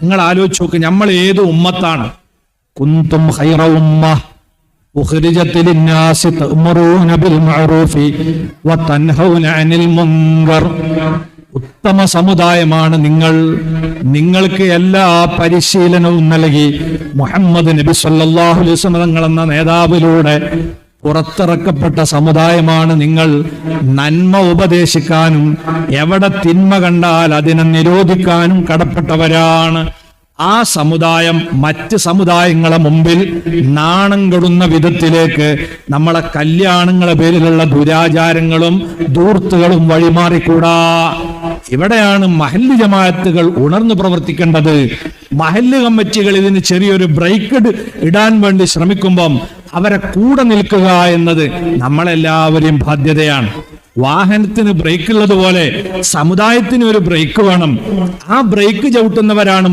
നിങ്ങൾ ആലോചിച്ച് നോക്ക്, നമ്മൾ ഏത് ഉമ്മത്താണ്? കുന്തും ഖൈറ ഉമ്മ ഉഖ്രിജത് ലിന്നാസി തഅ്മുറൂന ബിൽ മഅറൂഫി വതൻഹൗന അനിൽ മുൻകർ. ഉത്തമ സമുദായമാണ് നിങ്ങൾ. നിങ്ങൾക്ക് എല്ലാ പരിശീലനവും നൽകി മുഹമ്മദ് നബി സല്ലല്ലാഹു അലൈഹി വസല്ലം എന്ന നേതാവിലൂടെ പുറത്തിറക്കപ്പെട്ട സമുദായമാണ് നിങ്ങൾ. നന്മ ഉപദേശിക്കാനും എവിടെ തിന്മ കണ്ടാൽ അതിനെ നിരോധിക്കാനും കടപ്പെട്ടവരാണ്. ആ സമുദായം മറ്റ് സമുദായങ്ങളെ മുമ്പിൽ നാണം കെടുന്ന വിധത്തിലേക്ക് നമ്മളെ കല്യാണങ്ങളെ പേരിലുള്ള ദുരാചാരങ്ങളും ധൂർത്തുകളും വഴിമാറിക്കൂടാ. ഇവിടെയാണ് മഹല്ല് ജമാഅത്തുകൾ ഉണർന്നു പ്രവർത്തിക്കേണ്ടത്. മഹല്ല് കമ്മിറ്റികൾ ഇതിന് ചെറിയൊരു ബ്രേക്ക് ഇടാൻ വേണ്ടി ശ്രമിക്കുമ്പം അവരെ കൂടെ നിൽക്കുക എന്നത് നമ്മളെല്ലാവരെയും ബാധ്യതയാണ്. വാഹനത്തിന് ബ്രേക്ക് ഉള്ളതുപോലെ സമുദായത്തിന് ഒരു ബ്രേക്ക് വേണം. ആ ബ്രേക്ക് ചവിട്ടുന്നവരാണ്